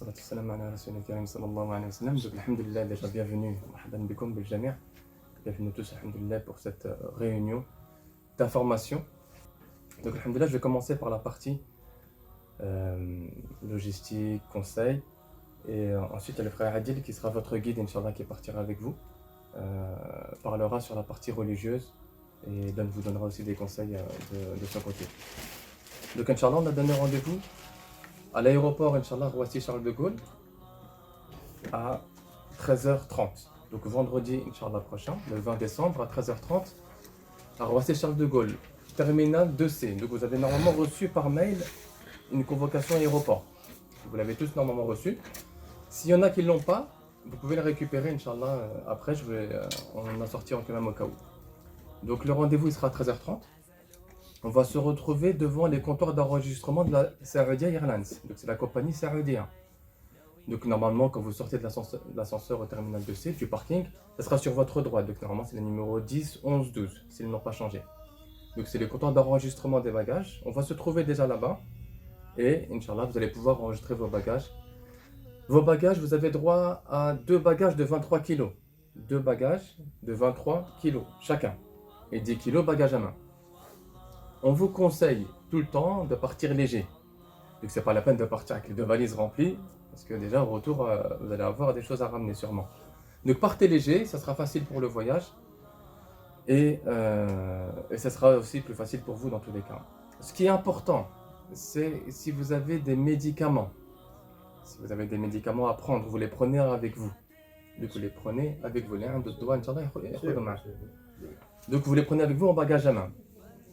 والصلاة والسلام على رسول الكريم صلى الله عليه وسلم. Donc, alhamdulillah, déjà bienvenue, marhaban bikoum bil jami'. Bienvenue tous, alhamdulillah, pour cette réunion d'information. Donc, alhamdulillah, je vais commencer par la partie logistique, conseil. Et ensuite, il y a le frère Adil qui sera votre guide, Inch'Allah, qui partira avec vous. Parlera sur la partie religieuse et vous donnera aussi des conseils de son côté. Donc, Inch'Allah, on a donné rendez-vous à l'aéroport, Inch'Allah, Roissy-Charles de Gaulle, à 13h30. Donc, vendredi, Inch'Allah, prochain, le 20 décembre, à 13h30, à Roissy-Charles de Gaulle, terminal 2C. Donc, vous avez normalement reçu par mail une convocation aéroport. Vous l'avez tous normalement reçu. S'il y en a qui ne l'ont pas, vous pouvez le récupérer, Inch'Allah. Après, on en sortira quand même au cas où. Donc, le rendez-vous il sera à 13h30. On va se retrouver devant les comptoirs d'enregistrement de la Saoudia Airlines. Donc, c'est la compagnie Saoudia. Donc, normalement, quand vous sortez de l'ascenseur au terminal 2C, du parking, ça sera sur votre droite. Donc, normalement, c'est le numéro 10, 11, 12, s'ils n'ont pas changé. Donc, c'est les comptoirs d'enregistrement des bagages. On va se trouver déjà là-bas. Et, Inch'Allah, vous allez pouvoir enregistrer vos bagages. Vos bagages, vous avez droit à 2 bagages de 23 kg. 2 bagages de 23 kg chacun. Et 10 kg bagages à main. On vous conseille tout le temps de partir léger. Donc c'est pas la peine de partir avec les 2 valises remplies, parce que déjà au retour, vous allez avoir des choses à ramener sûrement. Donc partez léger, ça sera facile pour le voyage. Et ça sera aussi plus facile pour vous dans tous les cas. Ce qui est important, c'est si vous avez des médicaments. Si vous avez des médicaments à prendre, vous les prenez avec vous. Donc vous les prenez avec vous. Donc vous les prenez avec vous en bagage à main.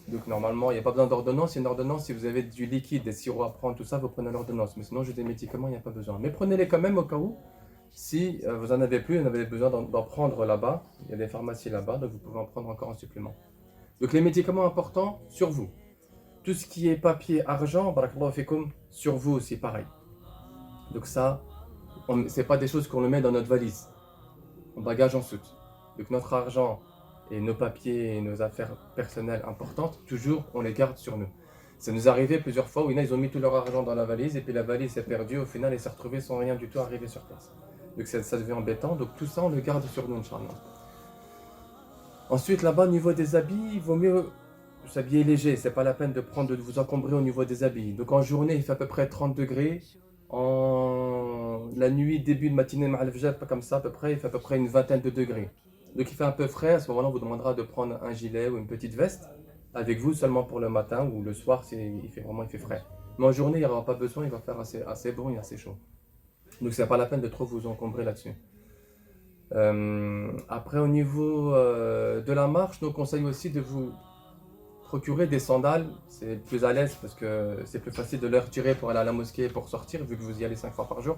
Donc normalement, il n'y a pas besoin d'ordonnance. Il y a une ordonnance, si vous avez du liquide, des sirops à prendre, tout ça, vous prenez l'ordonnance. Mais sinon, j'ai des médicaments, il n'y a pas besoin. Mais prenez-les quand même au cas où. Si vous en avez plus, vous avez besoin d'en prendre là-bas. Il y a des pharmacies là-bas, donc vous pouvez en prendre encore en supplément. Donc les médicaments importants, sur vous. Tout ce qui est papier, argent, barakallahu fikoum, sur vous aussi, pareil. Donc ça, c'est pas des choses qu'on le met dans notre valise, en bagage en soute. Donc notre argent et nos papiers et nos affaires personnelles importantes, toujours on les garde sur nous. Ça nous est arrivé plusieurs fois où ils ont mis tout leur argent dans la valise et puis la valise s'est perdue, au final elle s'est retrouvée sans rien du tout arriver sur place. Donc ça devient embêtant, donc tout ça on le garde sur nous, Inch'Allah. Ensuite là-bas au niveau des habits, il vaut mieux s'habiller léger, c'est pas la peine de vous encombrer au niveau des habits. Donc en journée il fait à peu près 30 degrés, la nuit, début de matinée, pas comme ça à peu près, il fait à peu près une vingtaine de degrés. Donc il fait un peu frais, à ce moment-là on vous demandera de prendre un gilet ou une petite veste avec vous seulement pour le matin ou le soir il fait frais. Mais en journée il n'y aura pas besoin, il va faire assez bon et assez chaud. Donc c'est pas la peine de trop vous encombrer là-dessus. Après au niveau de la marche, nous conseillons aussi de vous procurer des sandales, c'est plus à l'aise parce que c'est plus facile de les retirer pour aller à la mosquée et pour sortir vu que vous y allez 5 fois par jour.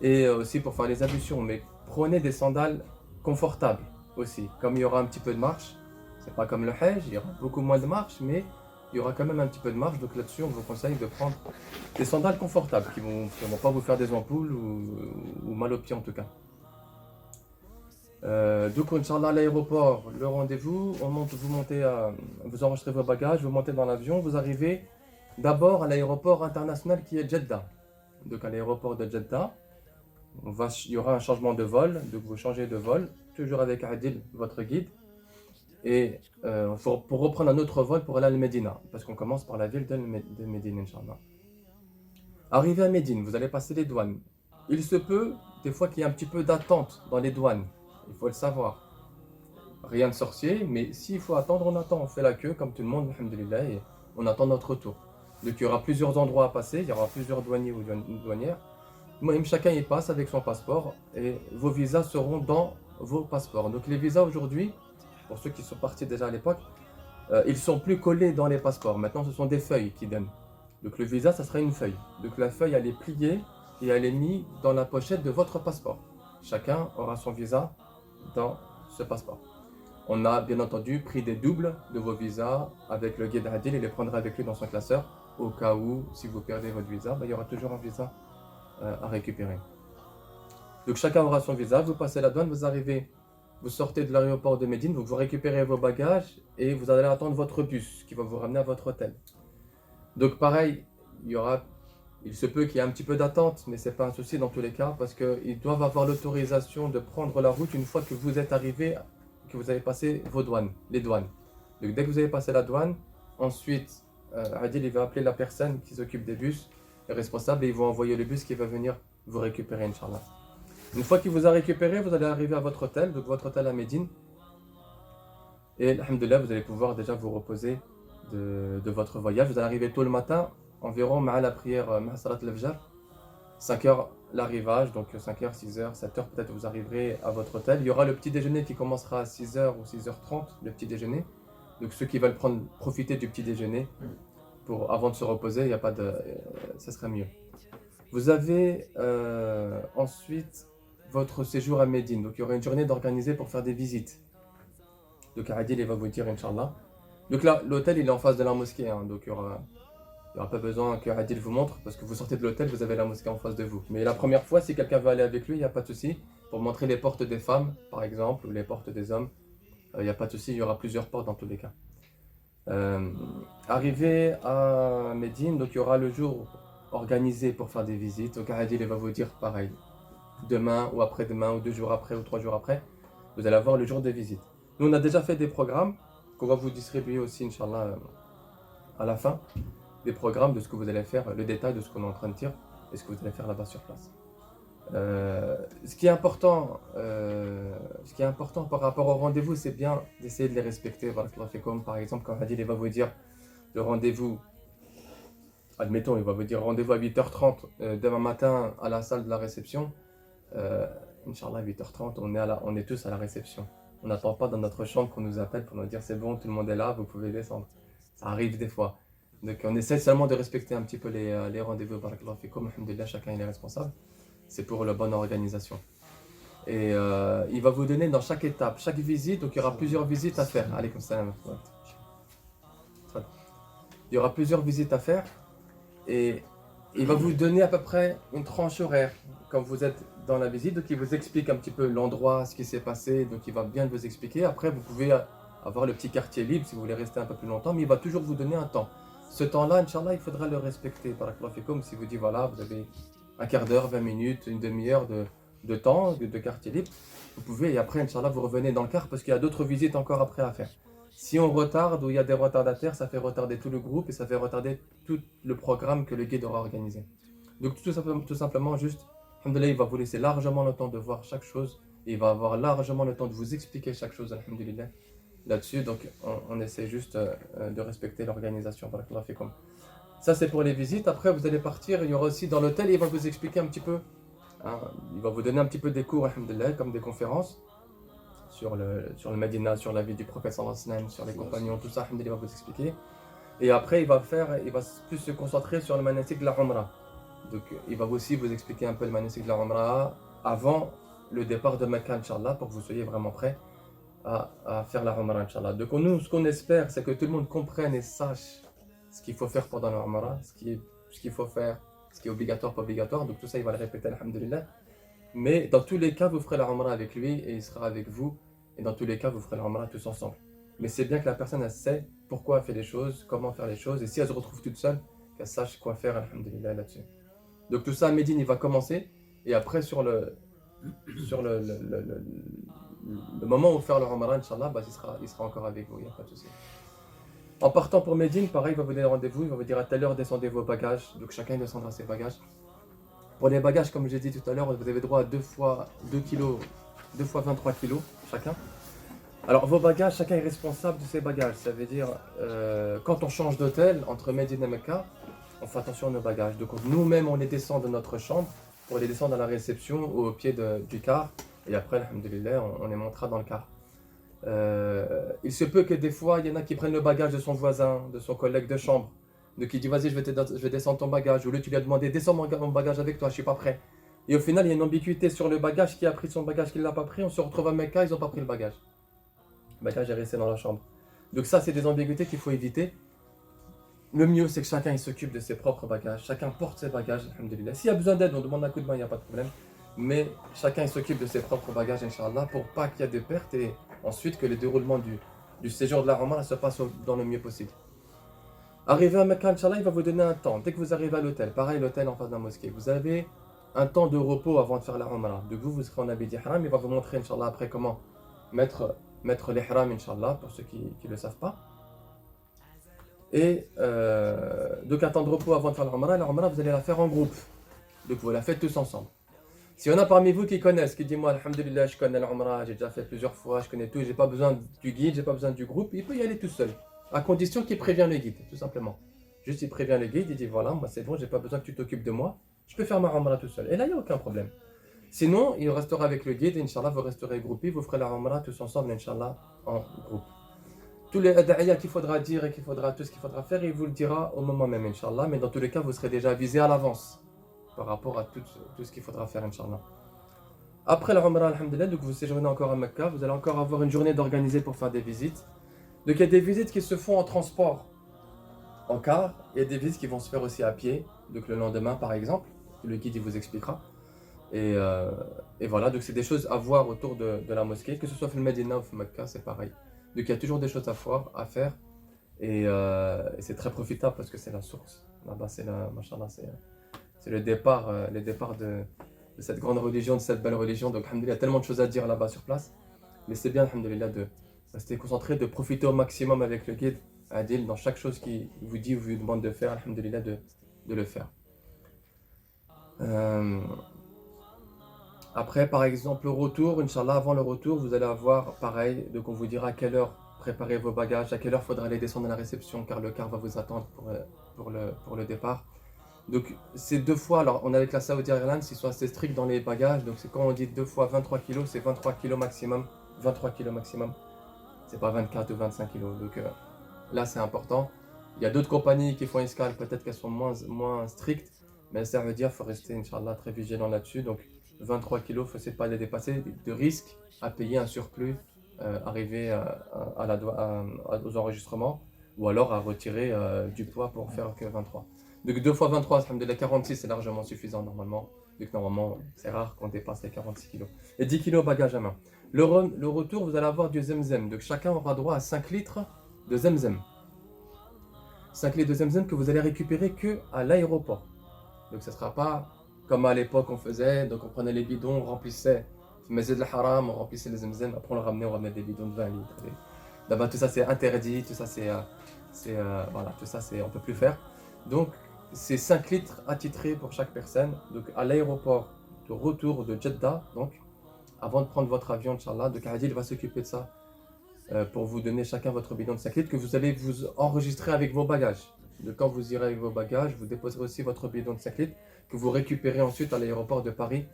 Et aussi pour faire les ablutions, mais prenez des sandales confortables aussi. Comme il y aura un petit peu de marche, c'est pas comme le Hajj, il y aura beaucoup moins de marche, mais il y aura quand même un petit peu de marche. Donc là-dessus, on vous conseille de prendre des sandales confortables qui vont pas vous faire des ampoules ou mal aux pieds en tout cas. Donc, Inch'Allah, à l'aéroport, le rendez-vous, vous enregistrez vos bagages, vous montez dans l'avion, vous arrivez d'abord à l'aéroport international qui est Jeddah. Donc, à l'aéroport de Jeddah, il y aura un changement de vol, donc vous changez de vol, toujours avec Adil, votre guide. Et pour reprendre un autre vol pour aller à Médina, parce qu'on commence par la ville de Médine, Inch'Allah. Arrivé à Médine, vous allez passer les douanes. Il se peut, des fois, qu'il y ait un petit peu d'attente dans les douanes. Il faut le savoir. Rien de sorcier, mais s'il faut attendre, on attend. On fait la queue comme tout le monde, alhamdoulilah, et on attend notre tour. Donc il y aura plusieurs endroits à passer, il y aura plusieurs douaniers ou douanières. Chacun y passe avec son passeport et vos visas seront dans vos passeports. Donc les visas aujourd'hui, pour ceux qui sont partis déjà à l'époque, ils sont plus collés dans les passeports. Maintenant ce sont des feuilles qui donnent. Donc le visa, ça sera une feuille. Donc la feuille, elle est pliée et elle est mise dans la pochette de votre passeport. Chacun aura son visa dans ce passeport. On a bien entendu pris des doubles de vos visas avec le guide Adil et les prendra avec lui dans son classeur au cas où, si vous perdez votre visa, il y aura toujours un visa à récupérer. Donc chacun aura son visa, vous passez la douane, vous arrivez, vous sortez de l'aéroport de Médine, vous récupérez vos bagages et vous allez attendre votre bus qui va vous ramener à votre hôtel. Donc pareil, il Il se peut qu'il y ait un petit peu d'attente, mais ce n'est pas un souci dans tous les cas, parce qu'ils doivent avoir l'autorisation de prendre la route une fois que vous êtes arrivé, que vous avez passé vos douanes, les douanes. Donc dès que vous avez passé la douane, ensuite, Adil il va appeler la personne qui s'occupe des bus, les responsables, et ils vont envoyer le bus qui va venir vous récupérer, Inch'Allah. Une fois qu'il vous a récupéré, vous allez arriver à votre hôtel, donc votre hôtel à Médine. Et alhamdoulilah, vous allez pouvoir déjà vous reposer de votre voyage. Vous allez arriver tôt le matin, environ à la prière, à Salat al-Fajr. 5h l'arrivage, donc 5h, 6h, 7h peut-être vous arriverez à votre hôtel. Il y aura le petit déjeuner qui commencera à 6h ou 6h30, le petit déjeuner. Donc ceux qui veulent profiter du petit déjeuner avant de se reposer, il y a pas de, ça serait mieux. Vous avez ensuite votre séjour à Médine. Donc il y aura une journée d'organiser pour faire des visites. Donc Adil il va vous dire Inch'Allah. Donc là, l'hôtel il est en face de la mosquée, hein, donc il n'y aura pas besoin que Adil vous montre, parce que vous sortez de l'hôtel, vous avez la mosquée en face de vous. Mais la première fois, si quelqu'un veut aller avec lui, il n'y a pas de souci. Pour montrer les portes des femmes, par exemple, ou les portes des hommes, il n'y a pas de souci, il y aura plusieurs portes dans tous les cas. Arrivé à Médine, donc il y aura le jour organisé pour faire des visites. Donc Adil il va vous dire pareil, demain ou après-demain, ou 2 jours après, ou 3 jours après, vous allez avoir le jour des visites. Nous, on a déjà fait des programmes qu'on va vous distribuer aussi, Inch'Allah, à la fin. Des programmes de ce que vous allez faire, le détail de ce qu'on est en train de dire et ce que vous allez faire là-bas sur place. Ce qui est important par rapport au rendez-vous, c'est bien d'essayer de les respecter. Comme par exemple, quand Adil va vous dire le rendez-vous, admettons, il va vous dire rendez-vous à 8h30 demain matin à la salle de la réception. Inch'Allah, 8h30, on est tous à la réception. On n'attend pas dans notre chambre qu'on nous appelle pour nous dire c'est bon, tout le monde est là, vous pouvez descendre. Ça arrive des fois. Donc on essaie seulement de respecter un petit peu les rendez-vous. Barakallahu fikum, alhamdulillah, chacun il est responsable. C'est pour la bonne organisation. Et il va vous donner dans chaque étape, chaque visite, donc il y aura plusieurs visites à faire. Alaykoum salam. Il y aura plusieurs visites à faire et il va vous donner à peu près une tranche horaire quand vous êtes dans la visite. Donc il vous explique un petit peu l'endroit, ce qui s'est passé, donc il va bien vous expliquer. Après vous pouvez avoir le petit quartier libre si vous voulez rester un peu plus longtemps, mais il va toujours vous donner un temps. Ce temps-là, Inch'Allah, il faudra le respecter. Barakallahu fikum, si vous dites voilà, vous avez un quart d'heure, 20 minutes, une demi-heure de temps, de quartier libre, vous pouvez, et après, Inch'Allah, vous revenez dans le car parce qu'il y a d'autres visites encore après à faire. Si on retarde ou il y a des retardataires, ça fait retarder tout le groupe et ça fait retarder tout le programme que le guide aura organisé. Donc tout simplement juste, alhamdoulilah, il va vous laisser largement le temps de voir chaque chose et il va avoir largement le temps de vous expliquer chaque chose, alhamdoulilah, là-dessus. Donc on essaie juste de respecter l'organisation. Ça c'est pour les visites. Après vous allez partir, il y aura aussi dans l'hôtel, il va vous expliquer un petit peu, hein, il va vous donner un petit peu des cours, alhamdoulilah, comme des conférences sur le Medina, sur la vie du prophète sallallahu alayhi wa sallam, sur les compagnons, tout ça, alhamdoulilah, il va vous expliquer. Et après il va plus se concentrer sur le manasik de la Umrah. Donc il va aussi vous expliquer un peu le manasik de la Umrah avant le départ de Mecca, Inch'Allah, pour que vous soyez vraiment prêts à faire la Umrah, Inch'Allah. Donc nous, ce qu'on espère, c'est que tout le monde comprenne et sache ce qu'il faut faire pendant la Umrah, ce qu'il faut faire, ce qui est obligatoire, pas obligatoire. Donc tout ça, il va le répéter, alhamdoulilah. Mais dans tous les cas, vous ferez la Umrah avec lui et il sera avec vous. Et dans tous les cas, vous ferez la Umrah tous ensemble. Mais c'est bien que la personne, elle sait pourquoi elle fait les choses, comment faire les choses. Et si elle se retrouve toute seule, qu'elle sache quoi faire, alhamdoulilah, là-dessus. Donc tout ça, Médine, il va commencer. Et après, sur le moment où faire le Ramadan, Inch'Allah, il sera encore avec vous, il n'y a pas de souci. En partant pour Médine, pareil, il va vous donner rendez-vous, il va vous dire à telle heure descendez vos bagages, donc chacun descendra ses bagages. Pour les bagages, comme j'ai dit tout à l'heure, vous avez droit à 2 fois 2 kilos, 2 fois 23 kilos chacun. Alors vos bagages, chacun est responsable de ses bagages, ça veut dire quand on change d'hôtel entre Médine et Mecca, on fait attention à nos bagages. Donc nous-mêmes, on les descend de notre chambre pour les descendre à la réception ou au pied du car. Et après, alhamdoulilah, on les montera dans le car. Il se peut que des fois, il y en a qui prennent le bagage de son voisin, de son collègue de chambre. Donc il dit, vas-y, je vais descendre ton bagage. Ou lui, tu lui as demandé, descends mon bagage avec toi, je ne suis pas prêt. Et au final, il y a une ambiguïté sur le bagage, qui a pris son bagage, qui ne l'a pas pris. On se retrouve à Mecca, ils n'ont pas pris le bagage. Le bagage est resté dans la chambre. Donc ça, c'est des ambiguïtés qu'il faut éviter. Le mieux, c'est que chacun il s'occupe de ses propres bagages. Chacun porte ses bagages, alhamdoulilah. S'il y a besoin d'aide, on demande un coup de main, il n'y a pas de problème. Mais chacun il s'occupe de ses propres bagages, Inch'Allah, pour pas qu'il y ait de pertes et ensuite que le déroulement du séjour de la Umrah se passe dans le mieux possible. Arrivé à Mecca, Inch'Allah, il va vous donner un temps. Dès que vous arrivez à l'hôtel, pareil, l'hôtel en face de la mosquée, vous avez un temps de repos avant de faire la Umrah. Donc vous serez en habit d'ihram, il va vous montrer, Inch'Allah, après comment mettre l'ihram, Inch'Allah, pour ceux qui ne le savent pas. Et donc un temps de repos avant de faire la Umrah, vous allez la faire en groupe. Donc vous la faites tous ensemble. Si on a parmi vous qui connaissent, qui dit moi, alhamdulillah, je connais l'Umrah, j'ai déjà fait plusieurs fois, je connais tout, j'ai pas besoin du guide, j'ai pas besoin du groupe, il peut y aller tout seul. À condition qu'il prévient le guide, tout simplement. Juste il prévient le guide, il dit voilà, moi c'est bon, j'ai pas besoin que tu t'occupes de moi, je peux faire ma Umrah tout seul. Et là, il n'y a aucun problème. Sinon, il restera avec le guide, et Inch'Allah, vous resterez groupés, vous ferez la Umrah tous ensemble, Inch'Allah, en groupe. Tous les ad'iyah qu'il faudra dire et tout ce qu'il faudra faire, il vous le dira au moment même, Inch'Allah, mais dans tous les cas, vous serez déjà avisé à l'avance par rapport à tout ce qu'il faudra faire, Inch'Allah. Après la Umrah, alhamdulillah, donc vous séjournez encore à Mecca, vous allez encore avoir une journée d'organiser pour faire des visites. Donc il y a des visites qui se font en transport, en car, il y a des visites qui vont se faire aussi à pied, donc le lendemain par exemple, le guide il vous expliquera. Et voilà, donc c'est des choses à voir autour de la mosquée, que ce soit au Medina ou au Mecca, c'est pareil. Donc il y a toujours des choses à faire, et c'est très profitable parce que c'est la source. Là-bas, machallah, c'est le départ, de cette grande religion, de cette belle religion. Donc, alhamdoulilah, il y a tellement de choses à dire là-bas sur place. Mais c'est bien, alhamdoulilah, de rester concentré, de profiter au maximum avec le guide, Adil, dans chaque chose qu'il vous dit ou vous demande de faire, alhamdoulilah, de le faire. Après, par exemple, le retour, Inch'Allah, avant le retour, vous allez avoir pareil. Donc, on vous dira à quelle heure préparer vos bagages, à quelle heure il faudra aller descendre à la réception, car le car va vous attendre pour le départ. Donc c'est 2 fois, alors on est avec la Saudi Airlines, ils sont assez stricts dans les bagages, donc c'est quand on dit 2 fois 23 kilos, c'est 23 kilos maximum, 23 kilos maximum, c'est pas 24 ou 25 kilos, donc là c'est important. Il y a d'autres compagnies qui font escale, peut-être qu'elles sont moins strictes, mais ça veut dire qu'il faut rester, Inch'Allah, très vigilant là-dessus, donc 23 kilos, il ne faut essayer de pas les dépasser, de risque à payer un surplus, arriver aux enregistrements, ou alors à retirer du poids pour faire que 23. Donc 2 fois 23, alhamdoulilah, 46 c'est largement suffisant normalement. Donc normalement, c'est rare qu'on dépasse les 46 kilos. Et 10 kilos bagage à main. Le retour, vous allez avoir du zemzem. Donc chacun aura droit à 5 litres de zemzem. 5 litres de zemzem que vous allez récupérer que à l'aéroport. Donc ce ne sera pas comme à l'époque on faisait. Donc on prenait les bidons, on remplissait. Masjid al-Haram, on remplissait les zemzem. Après on le ramenait des bidons de 20 litres. D'abord tout ça c'est interdit. Tout ça voilà, tout ça on ne peut plus faire. Donc c'est 5 litres attitrés pour chaque personne. Donc à l'aéroport de retour de Jeddah, donc avant de prendre votre avion, Inch'Allah, donc Adil va s'occuper de ça pour vous donner chacun votre bidon de 5 litres que vous allez vous enregistrer avec vos bagages. Donc quand vous irez avec vos bagages, vous déposerez aussi votre bidon de 5 litres que vous récupérez ensuite à l'aéroport de Paris,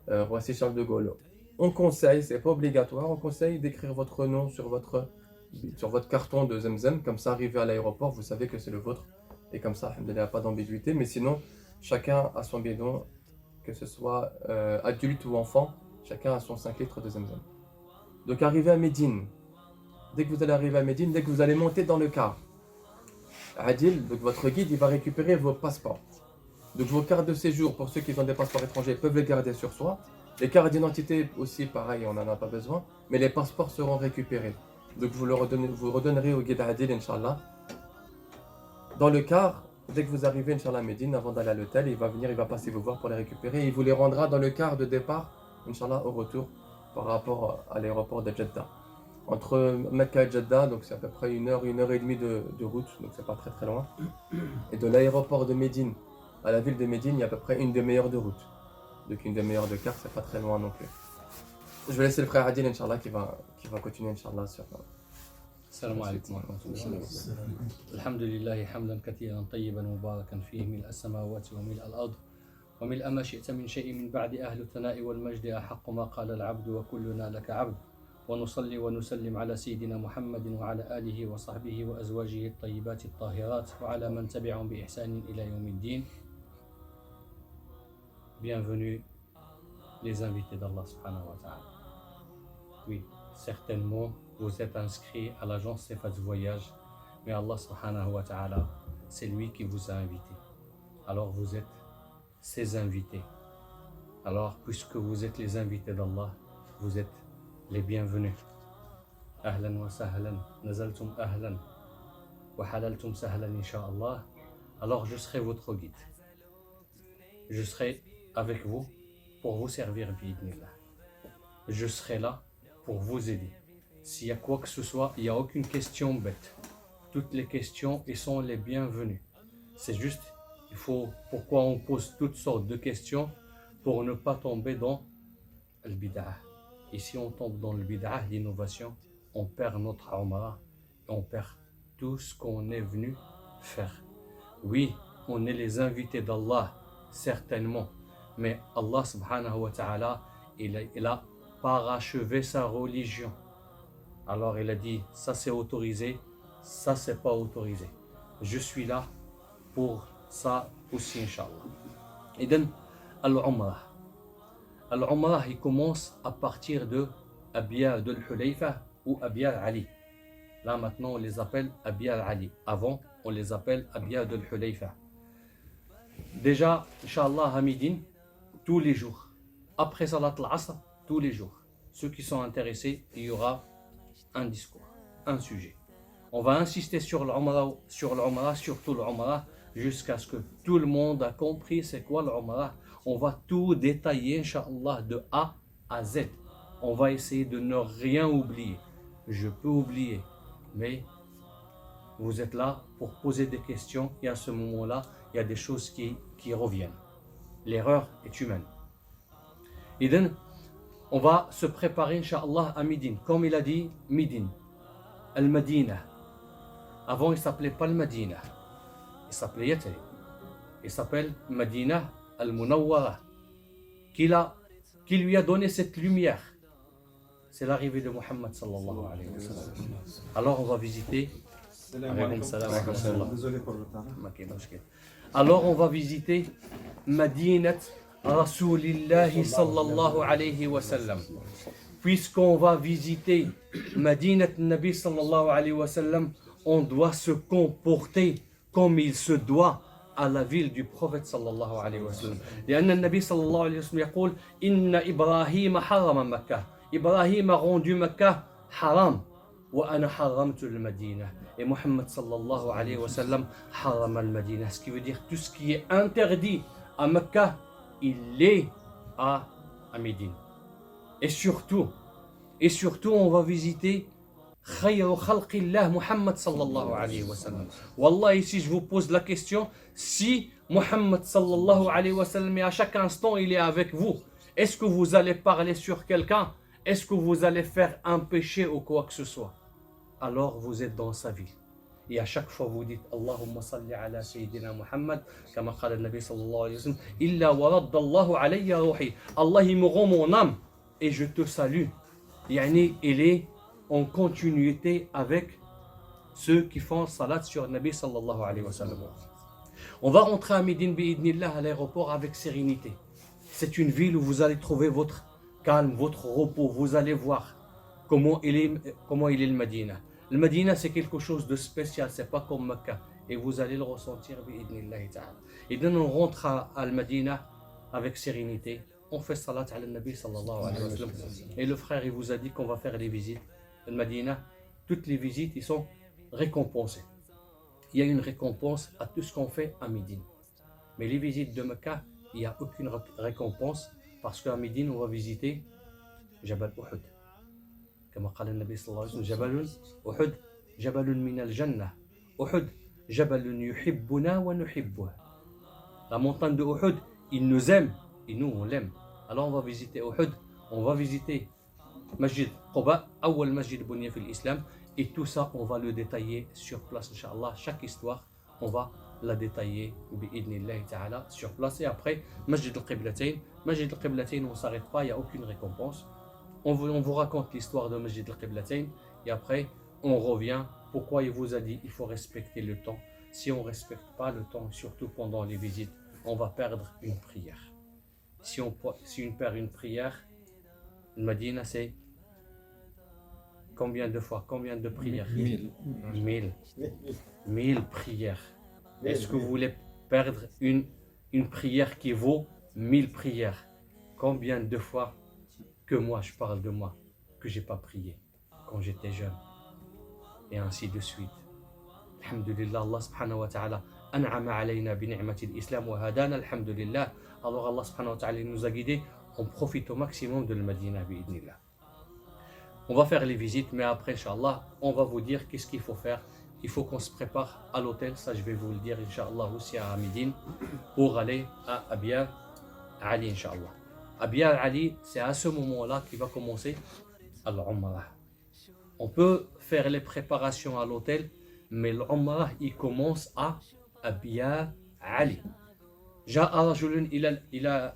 Roissy-Charles de Gaulle. On conseille, c'est pas obligatoire, on conseille d'écrire votre nom sur votre carton de Zemzem, comme ça arrivé à l'aéroport, vous savez que c'est le vôtre. Et comme ça, il n'y a pas d'ambiguïté. Mais sinon, chacun a son bidon, que ce soit adulte ou enfant, chacun a son 5 litres de Zemzem. Donc arrivé à Médine, dès que vous allez arriver à Médine, dès que vous allez monter dans le car, Adil, donc votre guide, il va récupérer vos passeports. Donc vos cartes de séjour, pour ceux qui ont des passeports étrangers, peuvent les garder sur soi. Les cartes d'identité aussi, pareil, on n'en a pas besoin. Mais les passeports seront récupérés. Donc vous redonnerez au guide Adil, Inch'Allah. Dans le car, dès que vous arrivez, Inch'Allah, à Médine, avant d'aller à l'hôtel, il va passer vous voir pour les récupérer. Et il vous les rendra dans le car de départ, Inch'Allah, au retour, par rapport à l'aéroport de Jeddah. Entre Mecca et Jeddah, donc c'est à peu près 1 heure et demie de route, donc c'est pas très très loin. Et de l'aéroport de Médine à la ville de Médine, il y a à peu près 1 demi-heure de route. Donc 1 demi-heure de car, c'est pas très loin non plus. Je vais laisser le frère Adil, Inch'Allah, qui va continuer, Inch'Allah, sur... السلام عليكم ورحمة الله. الحمد لله حمدا كثيرا طيبا مباركا فيه ملء السماوات وملء الأرض وملء ما شئت من شيء من بعد أهل الثناء والمجد أحق ما قال العبد وكلنا لك عبد ونصلي ونسلم على سيدنا محمد وعلى آله وصحبه وأزواجه الطيبات الطاهرات وعلى من تبعهم بإحسان إلى يوم الدين. Bienvenue les invités d'Allah subhanahu wa ta'ala. Oui, certainement vous êtes inscrits à l'agence Sefat Voyage, mais Allah subhanahu wa ta'ala, c'est lui qui vous a invités. Alors vous êtes ses invités. Alors puisque vous êtes les invités d'Allah, vous êtes les bienvenus. Ahlan wa sahlan, nazaltum ahlan. wa halaltum sahlan insha'Allah, alors je serai votre guide. Je serai avec vous pour vous servir bi'idnillah. Je serai là pour vous aider. S'il y a quoi que ce soit, il n'y a aucune question bête. Toutes les questions sont les bienvenues. C'est juste, il faut, pourquoi on pose toutes sortes de questions pour ne pas tomber dans le bid'ah. Et si on tombe dans le bid'ah, l'innovation, on perd notre umrah, on perd tout ce qu'on est venu faire. Oui, on est les invités d'Allah, certainement, mais Allah subhanahu wa ta'ala, il a parachevé sa religion. Alors il a dit, ça c'est autorisé, ça c'est pas autorisé. Je suis là pour ça aussi, Inch'Allah. Et donc, Al-Umrah. Al-Umrah, il commence à partir de Abiyah al-Hulayfa ou Abiyah al-Ali. Là maintenant, on les appelle Abiyah al-Ali. Avant, on les appelle Abiyah al-Hulayfa. Déjà, Inch'Allah, Hamidin, tous les jours, après Salat al-Asr, tous les jours, ceux qui sont intéressés, il y aura un discours, un sujet. On va insister sur l'Umrah, surtout l'Umrah, jusqu'à ce que tout le monde a compris c'est quoi l'Umrah. On va tout détailler, Inch'Allah, de A à Z. On va essayer de ne rien oublier. Je peux oublier, mais vous êtes là pour poser des questions et à ce moment-là, il y a des choses qui reviennent. L'erreur est humaine. Et donc, on va se préparer, Inch'Allah, à Midin. Comme il a dit, Midin, Al-Madina. Avant, il ne s'appelait pas Al-Madina. Il s'appelait Yathrib. Il s'appelle Madina Al-Munawwara. Qui lui a donné cette lumière. C'est l'arrivée de Muhammad sallallahu alayhi wa sallam. Alors, on va visiter. Désolé pour le retard. Alors, on va visiter Madinat Rasulillahi sallallahu alayhi wa sallam. Puisqu'on va visiter Madinat Nabi sallallahu alayhi wa sallam, on doit se comporter comme il se doit à la ville du prophète sallallahu alayhi wa sallam. لأن النبي صلى الله عليه وسلم يقول إن إبراهيم حرم مكة. Ibrahim a rendu Mecca haram. وأنا حرمت المدينة. Et Muhammad sallallahu alayhi wa sallam haram al-Madina. Ce qui veut dire tout ce qui est interdit à Mecca, il est à Médine. Et surtout, on va visiter Khayru khalqillah Muhammad sallallahu alayhi wa sallam. Wallah, ici je vous pose la question, si Muhammad sallallahu alayhi wa sallam, et à chaque instant il est avec vous, est-ce que vous allez parler sur quelqu'un? Est-ce que vous allez faire un péché ou quoi que ce soit? Alors vous êtes dans sa vie. Et à chaque fois vous dites Allahumma salli ala Sayyidina Muhammad, comme a dit le Nabi sallallahu alayhi wa sallam, Illa wa raddallahu alayya ruhi. Allah il me rend mon âme et je te salue. Yani, il est en continuité avec ceux qui font salat sur le Nabi sallallahu alayhi wa sallam. On va rentrer à Médine bi'idnillah à l'aéroport avec sérénité. C'est une ville où vous allez trouver votre calme, votre repos. Vous allez voir comment il est le Médina. Le Médina c'est quelque chose de spécial, c'est pas comme Mecca. Et vous allez le ressentir bi'idnillah ta'ala. Et donc on rentre à Médina avec sérénité. On fait salat à Nabi sallallahu alayhi wa sallam. Et le frère il vous a dit qu'on va faire les visites. Le Médina, toutes les visites ils sont récompensées. Il y a une récompense à tout ce qu'on fait à Médine. Mais les visites de Mecca, il n'y a aucune récompense parce qu'à Médine on va visiter Jabal Uhud. Comme a dit le Nabi sallallahu alayhi wa sallam, Jabal Uhud, Jabalun min al-Jannah. Uhud, Jabalun yuhibbuna wa nuhibbuh. La montagne de Uhud, il nous aime et nous on l'aime. Alors on va visiter Uhud, on va visiter Masjid Quba, Awwal Masjid Bunya fil Islam, et tout ça on va le détailler sur place, Inch'Allah. Chaque histoire, on va la détailler bi'idnillahi ta'ala sur place. Et après, Masjid al-Qiblatayn. Masjid al-Qiblatayn, on ne s'arrête pas, il n'y a aucune récompense. On vous raconte l'histoire de Masjid al-Qiblatayn et après, on revient. Pourquoi il vous a dit il faut respecter le temps. Si on ne respecte pas le temps, surtout pendant les visites, on va perdre une prière. Si on perd une prière, le Madina c'est combien de fois, combien de prières? 1000 prières. Est-ce que vous voulez perdre une prière qui vaut 1000 prières? Combien de fois que moi, je parle de moi, que j'ai pas prié quand j'étais jeune? Et ainsi de suite. Alhamdulillah, Allah subhanahu wa ta'ala an'ama alayna bi ni'mati al-islam wa hadana alhamdulillah. Alors Allah subhanahu wa ta'ala nous a guidés, on profite au maximum de l'Madina bi'idnillah. On va faire les visites, mais après, Inch'Allah, on va vous dire qu'est-ce qu'il faut faire. Il faut qu'on se prépare à l'hôtel, ça je vais vous le dire, Inch'Allah, aussi à Médine, pour aller à Abiyar Ali, Inch'Allah. Abiyar Ali, c'est à ce moment-là qu'il va commencer l'Umrah. On peut faire les préparations à l'hôtel, mais l'Umrah, il commence à Abiyar Ali. جاء رجل إلى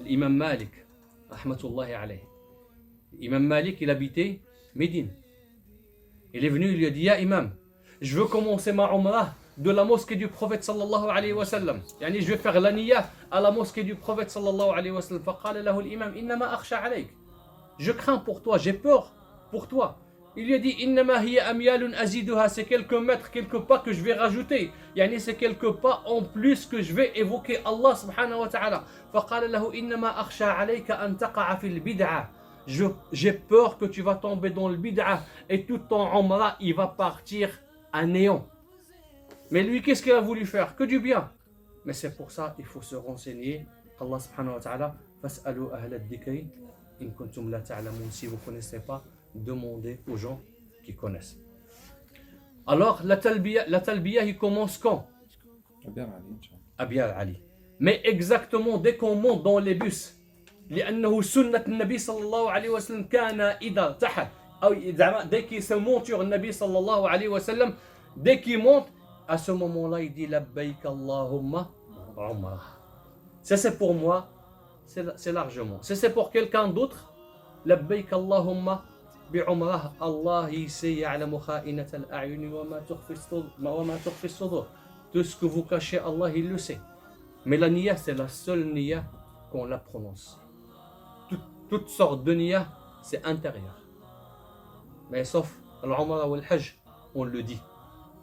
الإمام مالك رحمة الله عليه. L'imam Malik, il habitait Médine. Il est venu, il lui a dit, Ya imam, je veux commencer ma umrah de la mosquée du prophète sallallahu alayhi wa sallam. Yani, je vais faire la niyyah à la mosquée du prophète sallallahu alayhi wa sallam. فقال له الإمام إنما أخشى عليك. Je crains pour toi, j'ai peur pour toi. Il lui a dit إنما هي أميال أزيدها, c'est quelques mètres, quelques pas que je vais rajouter. يعني c'est quelques pas en plus que je vais évoquer Allah subhanahu wa ta'ala. فقال له إنما أخشى عليك أن تقع في البدعة. J'ai peur que tu vas tomber dans le bid'ah et tout ton umrah il va partir à néant. Mais lui, qu'est-ce qu'il a voulu faire? Que du bien. Mais c'est pour ça il faut se renseigner. Allah subhanahu wa ta'ala, fas'alu ahla ad-dhikri in kuntum la ta'lamun. Si vous ne connaissez pas, demandez aux gens qui connaissent. Alors la talbiya il commence quand? Abiyar Ali. Mais exactement dès qu'on monte dans les bus. لأنه سنة النبي صلى الله عليه وسلم كان إذا ارتحل أو dès qu'il se monte sur le Nabi صلى الله عليه وسلم, dès qu'il monte, à ce moment-là il dit labbaik Allahumma umrah. Ça c'est pour moi, c'est largement. Ça c'est pour quelqu'un d'autre, labbaik Allahumma bi'umrah. Allah il sait ya'lamu kha'inat al-a'yun wa ma tukhfi as-sudur. Tout ce que vous cachez, Allah il le sait. Mais la niyyah c'est la seule niyyah qu'on la prononce. Toutes sortes de niyyah, c'est intérieur. Mais sauf l'umrah ou le hajj, on le dit,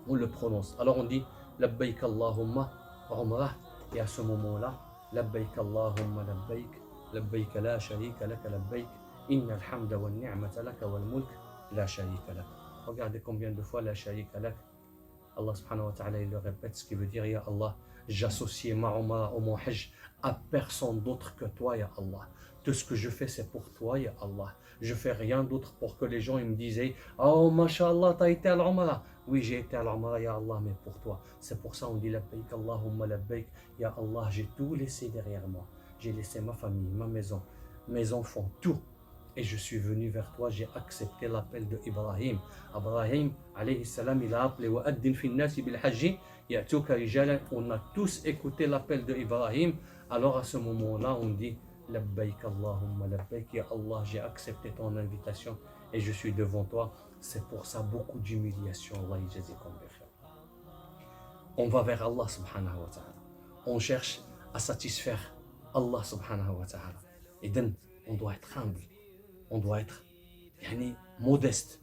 on le prononce. Alors on dit labbaik Allahumma umrah. Et à ce moment-là, labbaik Allahumma labbaik, labbaik la sharika laka labbaik, inna al-hamda wa ni'mata laka wal mulk la sharika lak. Regardez combien de fois la sharika lak. Allah subhanahu wa ta'ala il le répète, ce qui veut dire ya Allah, j'associe ma umrah ou mon hajj à personne d'autre que toi, ya Allah. Tout ce que je fais, c'est pour toi, ya Allah. Je fais rien d'autre pour que les gens ils me disaient oh, mashallah, t'as été à l'umrah. Oui, j'ai été à l'umrah, ya Allah, mais pour toi. C'est pour ça qu'on dit labbaik Allahumma labbaik. Ya Allah, j'ai tout laissé derrière moi. J'ai laissé ma famille, ma maison, mes enfants, tout. Et je suis venu vers toi, j'ai accepté l'appel de Ibrahim. Ibrahim, alayhi salam, il a appelé wa addin fi nasi bil hajji ya'tuka rijalan. On a tous écouté l'appel de Ibrahim. Alors à ce moment-là, on dit labbaik Allahumma labbaik. Ya Allah, j'ai accepté ton invitation et je suis devant toi. C'est pour ça beaucoup d'humiliation. Allah yajazikum bi khair. On va vers Allah subhanahu wa ta'ala. On cherche à satisfaire Allah subhanahu wa ta'ala. Et donc, on doit être humble. On doit être modeste.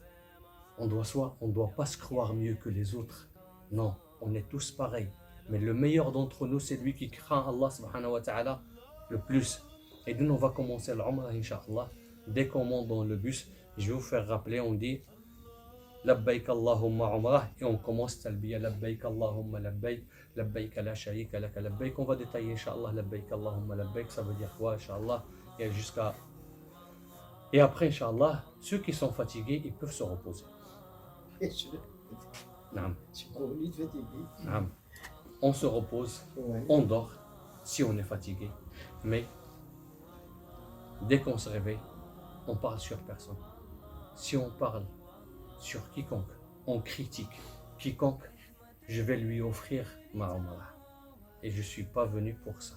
On doit pas se croire mieux que les autres. Non, on est tous pareils. Mais le meilleur d'entre nous, c'est lui qui craint Allah subhanahu wa ta'ala le plus. Et donc on va commencer l'umrah, Inch'Allah. Dès qu'on monte dans le bus, je vais vous faire rappeler, on dit labbaik Allahumma umrah et on commence talbiya labbaik Allahumma labbaik, labbaik la sharika laka labbaik. On va détailler, Inch'Allah, labbaik Allahumma labbaik, ça veut dire quoi, Inch'Allah, et après, Inch'Allah, ceux qui sont fatigués, ils peuvent se reposer. On se repose, on dort si on est fatigué. Mais dès qu'on se réveille, on parle sur personne. Si on parle sur quiconque, on critique quiconque, je vais lui offrir ma umrah. Et je ne suis pas venu pour ça.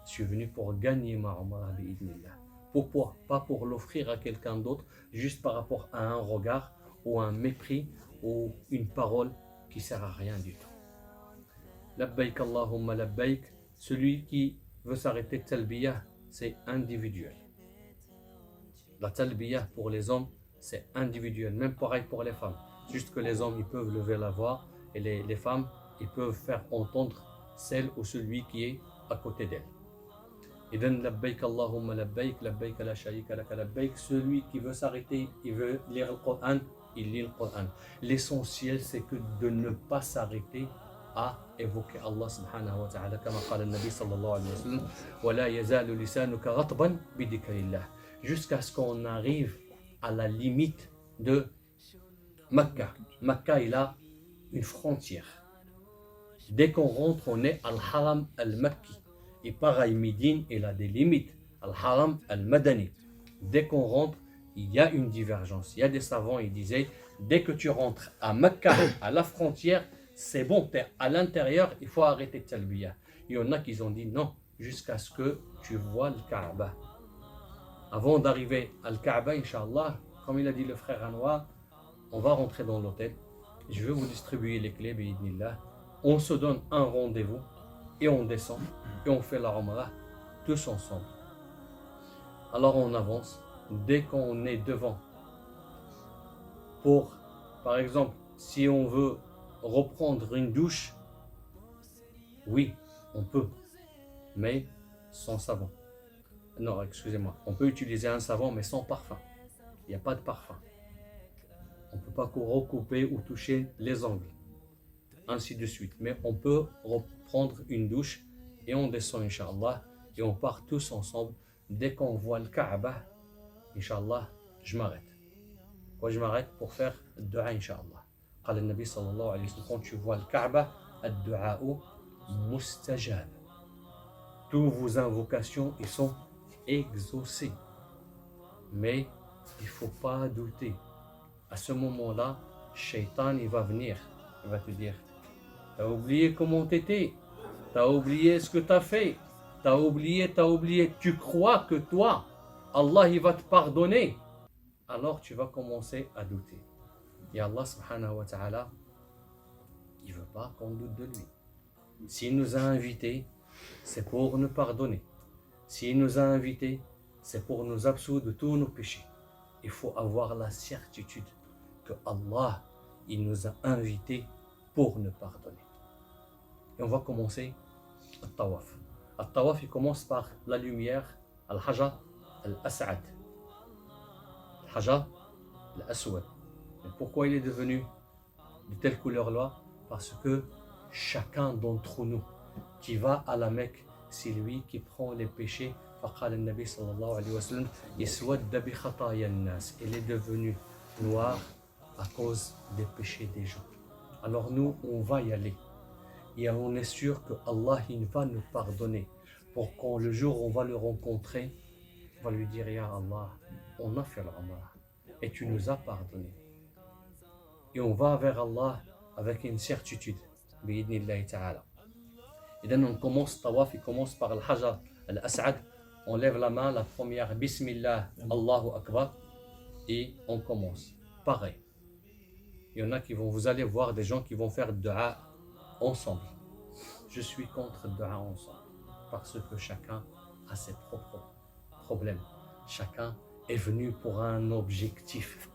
Je suis venu pour gagner ma umrah bi'idnillah. Pourquoi? Pas pour l'offrir à quelqu'un d'autre, juste par rapport à un regard ou un mépris ou une parole qui ne sert à rien du tout. Labbaik Allahumma labbaik. Celui qui veut s'arrêter de talbiya, c'est individuel. La talbiya pour les hommes, c'est individuel. Même pareil pour les femmes. Juste que les hommes, ils peuvent lever la voix et les femmes, ils peuvent faire entendre celle ou celui qui est à côté d'elle. Et donc, labbaik Allahumma labbaik, labbaik la sharika laka labbaik. Celui qui veut s'arrêter, il veut lire le Coran, il lit le Coran. L'essentiel, c'est que de ne pas s'arrêter à évoquer Allah subhanahu wa ta'ala, comme a dit le Nabi sallallahu alayhi wa sallam, وَلَا يَزَالُ لِسَانُكَ رَطْبًا بِذِكْرِ اللَّهِ, jusqu'à ce qu'on arrive à la limite de Mecca. Mecca, il a une frontière. Dès qu'on rentre, on est al-Haram al-Makki. Et pareil, Médine, il a des limites. Al-Haram al-Madani. Dès qu'on rentre, il y a une divergence. Il y a des savants, ils disaient, dès que tu rentres à Mecca, à la frontière, c'est bon, tu es à l'intérieur, il faut arrêter Talbiya. Il y en a qui ont dit non, jusqu'à ce que tu vois le Kaaba. Avant d'arriver à le Kaaba, Inch'Allah, comme il a dit le frère Anwar, on va rentrer dans l'hôtel. Je vais vous distribuer les clés, bi'idnillah. On se donne un rendez-vous et on descend et on fait la Umrah tous ensemble. Alors on avance. Dès qu'on est devant, par exemple, si on veut reprendre une douche, oui, on peut, mais sans savon. Non, excusez-moi, on peut utiliser un savon, mais sans parfum. Il n'y a pas de parfum. On ne peut pas recouper ou toucher les ongles, ainsi de suite. Mais on peut reprendre une douche et on descend, Inch'Allah, et on part tous ensemble. Dès qu'on voit le Kaaba, Inch'Allah, je m'arrête. Pourquoi je m'arrête? Pour faire le dua, Inch'Allah. قال النبي صلى الله عليه وسلم, quand tu vois le Kaaba, الدعاء mustajab. Toutes vos invocations, ils sont exaucées. Mais il ne faut pas douter. À ce moment-là, Shaitan, il va venir. Il va te dire, t'as oublié comment t'étais. T'as oublié ce que t'as fait. T'as oublié. Tu crois que toi, Allah, il va te pardonner. Alors tu vas commencer à douter. Et Allah subhanahu wa ta'ala, il ne veut pas qu'on doute de lui. S'il nous a invités, c'est pour nous pardonner. S'il nous a invités, c'est pour nous absoudre de tous nos péchés. Il faut avoir la certitude que Allah, il nous a invités pour nous pardonner. Et on va commencer le tawaf. Le tawaf, il commence par la lumière, al-Hajar al-As'ad. Al-Hajar al-Aswad. Et pourquoi il est devenu de telle couleur-là? Parce que chacun d'entre nous qui va à la Mecque, c'est lui qui prend les péchés. فقال النبي صلى الله عليه وسلم يسود بخطايا الناس. Il est devenu noir à cause des péchés des gens. Alors nous, on va y aller. Et on est sûr que Allah, il va nous pardonner. Pour quand le jour où on va le rencontrer, on va lui dire, Ya Allah, on a fait l'Umrah et tu nous as pardonné. Et on va vers Allah avec une certitude. Bi'idnillahi ta'ala. Et donc on commence tawaf, il commence par al-Hajar al-As'ad. On lève la main, la première, Bismillah, Allahu Akbar, et on commence. Pareil. Il y en a qui vont, vous allez voir des gens qui vont faire dua ensemble. Je suis contre dua ensemble, parce que chacun a ses propres problèmes. Chacun est venu pour un objectif.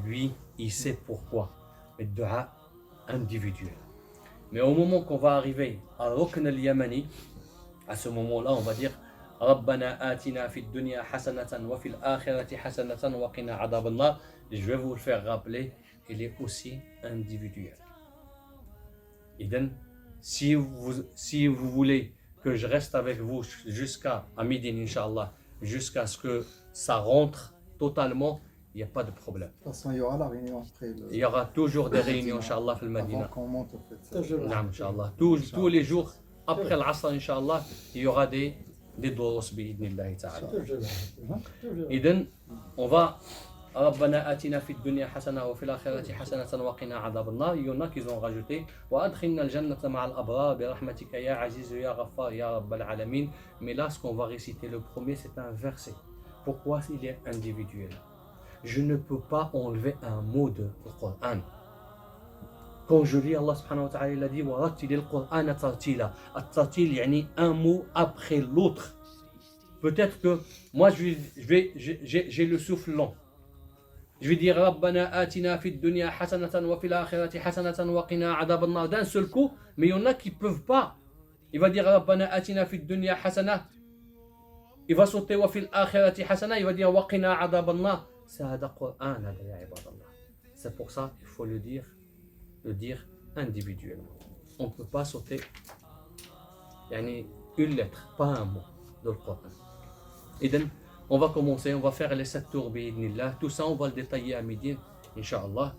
Lui, il sait pourquoi. Mais dua individuel. Mais au moment qu'on va arriver à Rukn al-Yamani, à ce moment-là, on va dire ربنا آتنا في الدنيا حسنة وفي الآخرة حسنة وقنا عذاب النار. Je vais vous le faire rappeler, il est aussi individuel. Et donc, si vous voulez que je reste avec vous jusqu'à Médine, Inch'Allah, jusqu'à ce que ça rentre totalement, il n'y a pas de problème. De toute façon, il y aura la réunion après. Il y aura toujours des réunions, Inch'Allah, في المدينة. Avant qu'on monte, en fait. نعم, Inch'Allah. Tous les jours, après l'Asr, Inch'Allah, il y aura des دروس بإذن الله تعالى. إذن on va ربنا آتنا في الدنيا حسنة وفي الآخرة حسنة وقنا عذاب النار. Il y en a qui ont rajouté وأدخلنا الجنة مع الأبرار برحمتك يا عزيز يا غفار يا رب العالمين. Mais là, ce qu'on va réciter, le premier, c'est un verset. Pourquoi il est individuel? Je ne peux pas enlever un mot du Coran. Quand je lis, Allah subhanahu wa ta'ala, il a dit وَرَتِّلِ الْقُرْآنَ تَرْتِيلًا. الترتيل يعني un mot après l'autre. Peut-être que moi j'ai le souffle long. Je vais dire رَبَّنَا آتِنَا فِي الدُّنْيا حَسَنَةً وَفِي الْآخِرَةِ حَسَنَةً وَقِنَا عَذَابَ النَّارِ d'un seul coup, mais il y en a qui ne peuvent pas. Il va dire رَبَّنَا آتِنَا فِي الدُّنْيا حَسَنَةً. Il va sauter وَفِي الْآخِرَةِ حَسَنَةً. Il va dire وَقِنَا عَذَابَ النَّارِ. C'est هذا قرآن هذا يا عباد الله. C'est pour ça qu'il faut le dire individuellement. On ne peut pas sauter une lettre, pas un mot de le Coran. Et donc, on va commencer, on va faire les 7 tours bi'idnillah. Tout ça, on va le détailler à midi, Inch'Allah.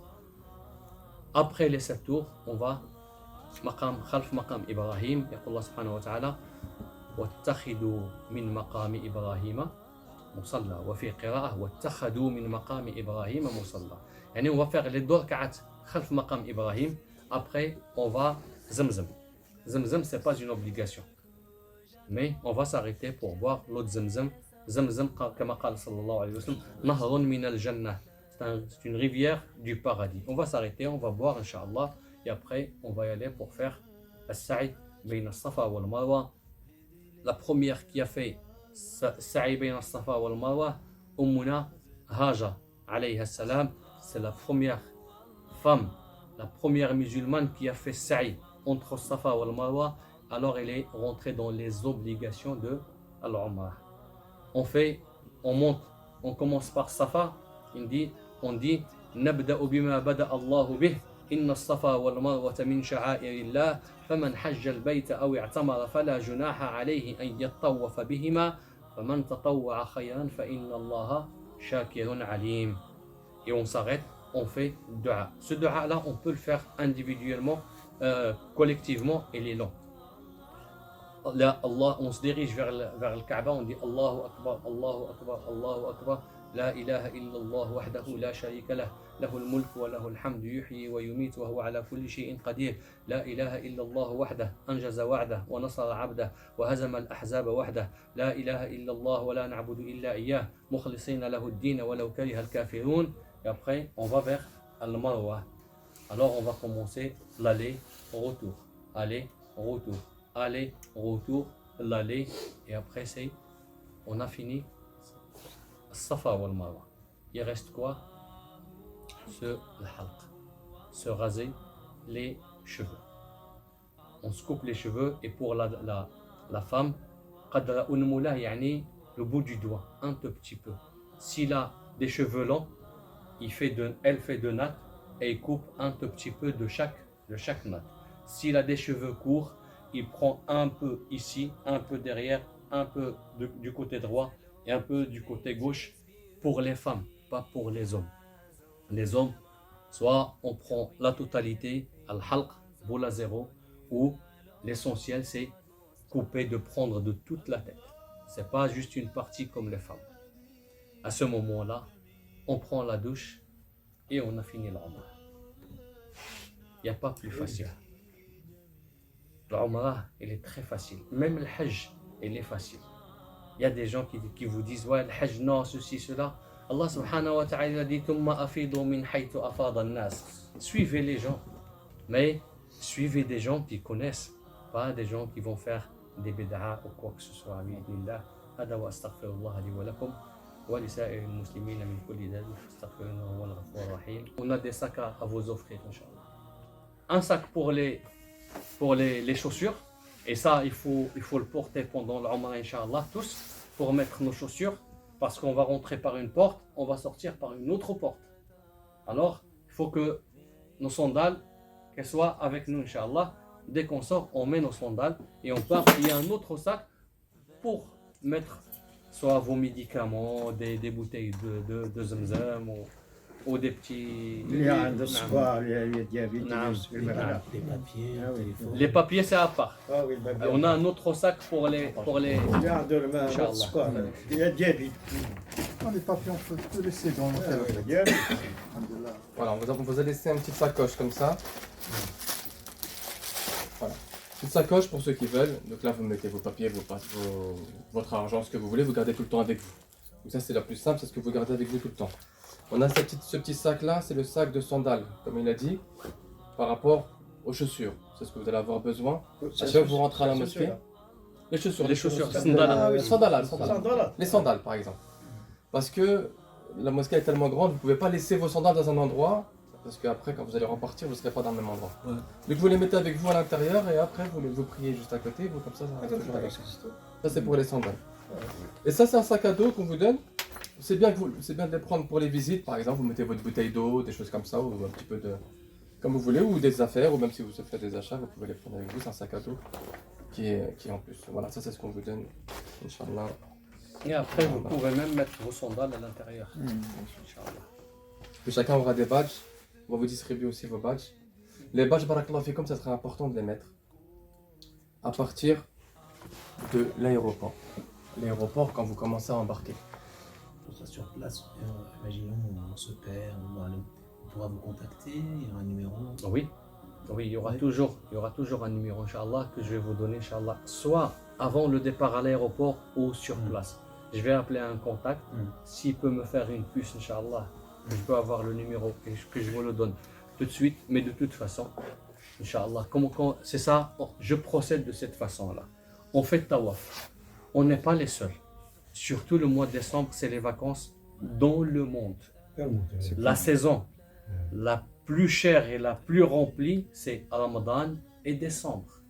Après les 7 tours, on va خلف مقام إبراهيم يقول الله سبحانه وتعالى واتخذوا من مقام إبراهيم مصلى وفي قراءة واتخذوا من مقام إبراهيم مصلى. يعني on va faire les 2 ركعات خلف مقام إبراهيم. Après, on va Zamzam. Zamzam, c'est pas une obligation. Mais on va s'arrêter pour boire l'eau de Zamzam. Zamzam, comme قال صلى الله عليه وسلم, نهر من الجنة. C'est une rivière du paradis. On va s'arrêter, on va boire, Inch'Allah. Et après, on va y aller pour faire As-Sa'i Bayna As-Safa wal Marwa. La première qui a fait As-Sa'i Bayna As-Safa wal Marwa, Ummuna Haja, alayha salam, c'est la première femme, la première musulmane qui a fait Sa'i entre As-Safa wal Marwa. Alors elle est rentrée dans les obligations de Al-Umrah. On monte, on commence par Safa, on dit Nabda'u bima bada Allahu bih. إن الصفا والمروة من شعائر الله فمن حج البيت أو اعتمر فلا جناح عليه أن يطوف بهما فمن تطوع خيرا فإن الله شاكر عليم. Et on s'arrête, on fait dua. Ce dua là, on peut le faire individuellement, collectivement, il est long. Là, Allah, on se dirige vers le Kaaba, on dit Allahu Akbar, Allahu Akbar, Allahu Akbar. لا إله إلا الله وحده لا شريك له له الملك وله الحمد يحيي ويميت وهو على كل شيء قدير لا إله إلا الله وحده أنجز وعده ونصر عبده وهزم الأحزاب وحده لا إله إلا الله ولا نعبد إلا إياه مخلصين له الدين ولو كره الكافرون. Et après on va vers Al-Marwa. Alors on va commencer l'aller retour, aller retour, aller retour, l'aller, et après c'est on a fini Safa wal Marwa. Il reste quoi? Le halq, se raser les cheveux. On se coupe les cheveux, et pour la femme, qadra unmula, yani le bout du doigt, un tout petit peu. S'il a des cheveux longs, elle fait 2 nattes et il coupe un tout petit peu de chaque natte. S'il a des cheveux courts, il prend un peu ici, un peu derrière, un peu du côté droit et un peu du côté gauche pour les femmes, pas pour les hommes. Les hommes, soit on prend la totalité, al-halq, boula zéro, ou l'essentiel c'est couper, de prendre de toute la tête. C'est pas juste une partie comme les femmes. À ce moment-là, on prend la douche et on a fini l'Umrah. Il n'y a pas plus facile. L'Umrah, elle est très facile. Même le Hajj, elle est facile. Il y a des gens qui vous disent ouais, le Hajj, non, ceci, cela. Allah subhanahu wa ta'ala dit Thumma afidu min haythu afada an-nas. Suivez les gens, mais suivez des gens qui connaissent, pas des gens qui vont faire des bid'a ou quoi que ce soit. Bi'idhnillah. Hada wa astaghfirullah li wa lakum wa li sa'iril muslimina min kulli dhanbin fastaghfiruhu huwal ghafurur rahim. On a des sacs à vous offrir, Inch'Allah. Un sac pour les chaussures. Et ça, il faut le porter pendant l'Umrah, Inch'Allah, tous, pour mettre nos chaussures, parce qu'on va rentrer par une porte, on va sortir par une autre porte. Alors, il faut que nos sandales, qu'elles soient avec nous, Inch'Allah. Dès qu'on sort, on met nos sandales et on part. Il y a un autre sac pour mettre soit vos médicaments, des bouteilles de Zamzam, ou des petits... Les papiers, c'est à part. On a un autre sac pour les... Inch'Allah. Les papiers, on peut tout laisser dans le Voilà, on vous a laissé une petite sacoche comme ça. Voilà. Petite sacoche pour ceux qui veulent. Donc là, vous mettez vos papiers, votre argent, ce que vous voulez, vous gardez tout le temps avec vous. Donc ça, c'est la plus simple, c'est ce que vous gardez avec vous tout le temps. On a ce petit sac là, c'est le sac de sandales, comme il a dit, par rapport aux chaussures. C'est ce que vous allez avoir besoin. À chaque fois que vous rentrez à la mosquée. Les chaussures, les sandales par exemple. Parce que la mosquée est tellement grande, vous ne pouvez pas laisser vos sandales dans un endroit, parce qu'après quand vous allez repartir, vous ne serez pas dans le même endroit. Ouais. Donc vous les mettez avec vous à l'intérieur et après vous priez juste à côté, vous comme ça reste toujours avec. Ça c'est pour les sandales. Et ça c'est un sac à dos qu'on vous donne. c'est bien de les prendre pour les visites, par exemple, vous mettez votre bouteille d'eau, des choses comme ça, ou un petit peu de... comme vous voulez, ou des affaires, ou même si vous faites des achats, vous pouvez les prendre avec vous, c'est un sac à dos qui est en plus. Voilà, ça c'est ce qu'on vous donne, Inch'Allah. Et après, vous pouvez même mettre vos sandales à l'intérieur. Inch'Allah. Et chacun aura des badges, on va vous distribuer aussi vos badges. Les badges, barakallahu fikum, ça serait important de les mettre à partir de l'aéroport. L'aéroport quand vous commencez à embarquer. On sera sur place, imaginons on se perd, on pourra vous contacter, il y aura un numéro. Oui, il y aura toujours un numéro, Inch'Allah, que je vais vous donner, Inch'Allah, soit avant le départ à l'aéroport ou sur place. Je vais appeler un contact, s'il peut me faire une puce, Inch'Allah, je peux avoir le numéro et que je vous le donne tout de suite, mais de toute façon, Inch'Allah, c'est ça, je procède de cette façon-là. On fait tawaf, on n'est pas les seuls. Surtout le mois de décembre, c'est les vacances dans le monde. La saison la plus chère et la plus remplie, c'est Ramadan et décembre.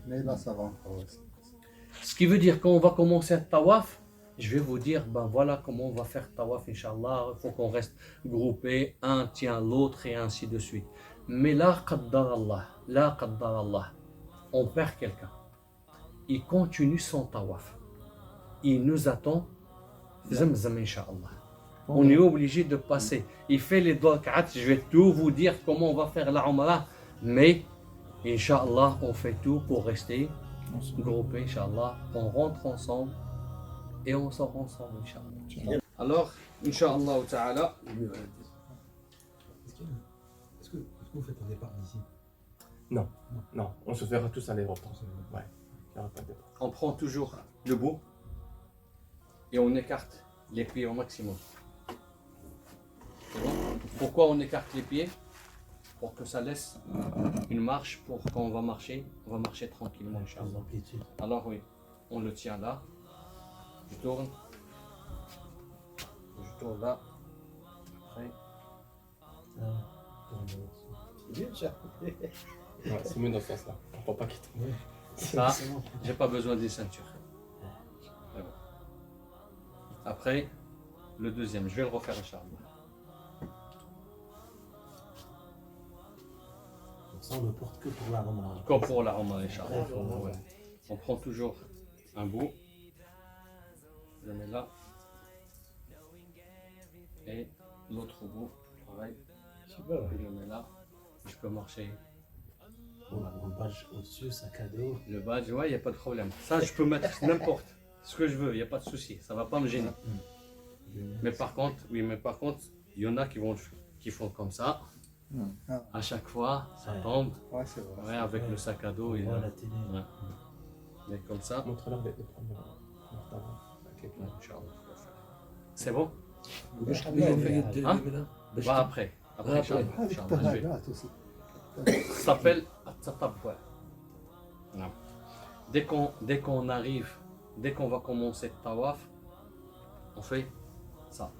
Mais là, ça va encore. Ce qui veut dire qu'on va commencer à tawaf, je vais vous dire, ben voilà comment on va faire tawaf, Inch'Allah. Il faut qu'on reste groupé, un tient l'autre et ainsi de suite. Mais là, qaddar Allah, on perd quelqu'un. Il continue son tawaf. Il nous attend, Zamzam, Inch'Allah. On est obligé de passer. Il fait les deux rak'at, je vais tout vous dire comment on va faire la Umrah, mais Inch'Allah, on fait tout pour rester groupés, Inch'Allah. On rentre ensemble et on sort ensemble, Inch'Allah. Alors, Inch'Allah ta'ala. Est-ce que vous faites un départ d'ici? Non, on se verra tous à l'aéroport. Ouais, il n'y aura pas de départ. On prend toujours le bout et on écarte les pieds au maximum. C'est bon? Pourquoi on écarte les pieds? Pour que ça laisse une marche pour quand on va marcher tranquillement, Inch'Allah. Alors oui, on le tient là, je tourne là, après. Ouais, c'est mieux dans ce sens-là, on ne peut pas quitter. Ça, j'ai pas besoin des ceintures. C'est bon. Après, le deuxième, je vais le refaire, Inch'Allah. Ça, on ne porte que pour la Ramadan. Comme pour la Ramadan, Inch'Allah. Ouais. On prend toujours un bout, je le mets là, et l'autre bout, pareil, je le mets là, je peux marcher. Bon, le badge au-dessus, sac à dos. Le badge, ouais, il n'y a pas de problème. Ça, je peux mettre n'importe ce que je veux, il n'y a pas de souci, ça ne va pas me gêner. Mais par contre, il y en a qui font comme ça. À chaque fois, ça tombe. Ouais, c'est vrai. Ouais, avec le sac à dos. On voit la télé. Ouais. Mais comme ça. Montre-leur de prendre Ouais, Inch'Allah. C'est bon? Hein? Bah après. Après, Inch'Allah. هذيك Inch'Allah, je vais. التهاجات aussi. Ça s'appelle At-Tatabbu'. Non. Dès qu'on arrive, dès qu'on va commencer le tawaf, on fait ça.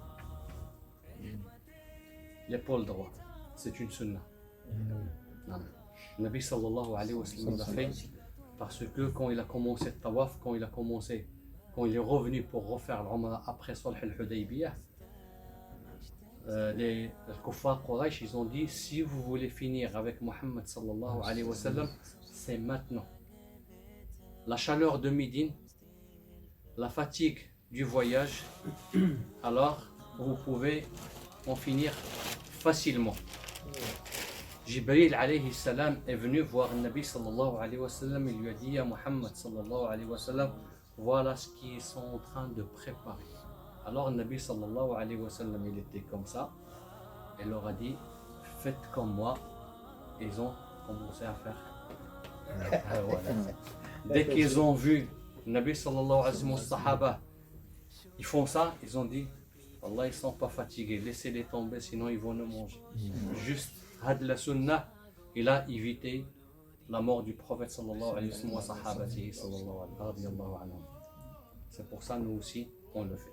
L'épaule droite. C'est une sunna. Non. Le Nabi sallallahu alayhi wa sallam l'a fait parce que quand il a commencé le tawaf, quand il est revenu pour refaire l'Umrah après Sulh al-Hudaybiyah, les kuffar Quraysh, ils ont dit si vous voulez finir avec Muhammad sallallahu alayhi wa sallam, c'est maintenant. La chaleur de Médine, la fatigue du voyage, alors vous pouvez en finir facilement. Jibril alayhi salam est venu voir le Nabi sallallahu alayhi wa sallam, il lui a dit à Muhammad sallallahu alayhi wa sallam, voilà ce qu'ils sont en train de préparer. Alors le Nabi sallallahu alayhi wa sallam, il était comme ça, il leur a dit, faites comme moi. Ils ont commencé à faire. Voilà. Dès qu'ils ont vu le Nabi sallallahu alayhi wa sallam, sahaba, ils font ça, ils ont dit, Allah, ils sont pas fatigués, laissez-les tomber, sinon ils vont nous manger. Juste, had la sunnah, il a évité la mort du prophète sallallahu alayhi wa sallam wa sahabatihi sallallahu alayhi wa sallam. C'est pour ça, nous aussi, on le fait.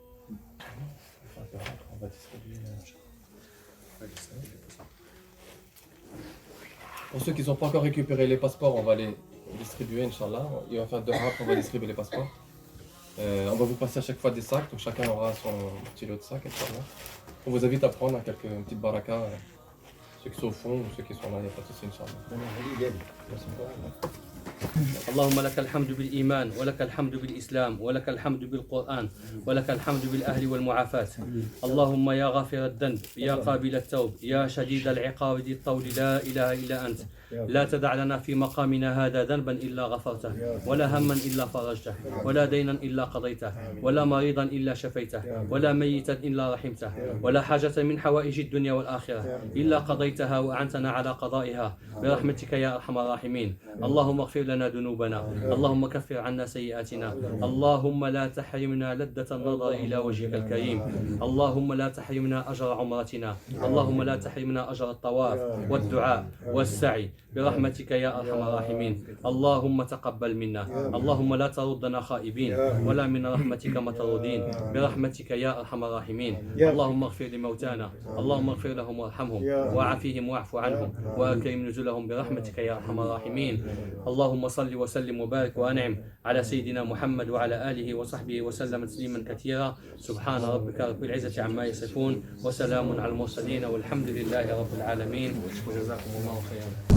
On va distribuer. Pour ceux qui n'ont pas encore récupéré les passeports, on va les distribuer, Inch'Allah. Il va faire 2 rap, on va distribuer les passeports. On va vous passer à chaque fois des sacs, donc chacun aura son petit lot de sacs, Inch'Allah. On vous invite à prendre une petite baraka, ceux qui sont au fond ou ceux qui sont là, il n'y a pas de souci, Inch'Allah. اللهم لك الحمد بالإيمان ولك الحمد بالإسلام ولك الحمد بالقرآن ولك الحمد بالأهل والمعافاة. اللهم يا غافر الذنب يا قابل التوب يا شديد العقاب ذي الطول لا إله إلا أنت لا تدع لنا في مقامنا هذا ذنبا إلا غفرته ولا هما إلا فرجته ولا دينا إلا قضيته ولا مريضا إلا شفيته ولا ميتا إلا رحمته ولا حاجة من حوائج الدنيا والآخرة إلا قضيتها وأعنتنا على قضائها برحمتك يا أرحم الراحمين. اللهم اغفر لنا ذنوبنا اللهم كفر عنا سيئاتنا اللهم لا تحرمنا لذة النظر إلى وجهك الكريم اللهم لا تحرمنا أجر عمرتنا اللهم لا تحرمنا أجر الطواف والدعاء والسعي برحمتك يا أرحم الراحمين. اللهم تقبل منا اللهم لا تردنا خائبين ولا من رحمتك مطرودين برحمتك يا أرحم الراحمين. اللهم اغفر لموتانا اللهم اغفر لهم وارحمهم وعافيهم واعف عنهم وأكرم نزلهم برحمتك يا أرحم الراحمين. اللهم صل وسلم وبارك وأنعم على سيدنا محمد وعلى آله وصحبه وسلم تسليما كثيرا. سبحان ربك رب العزة عما يصفون وسلام على المرسلين والحمد لله رب العالمين وجزاكم الله خيرا.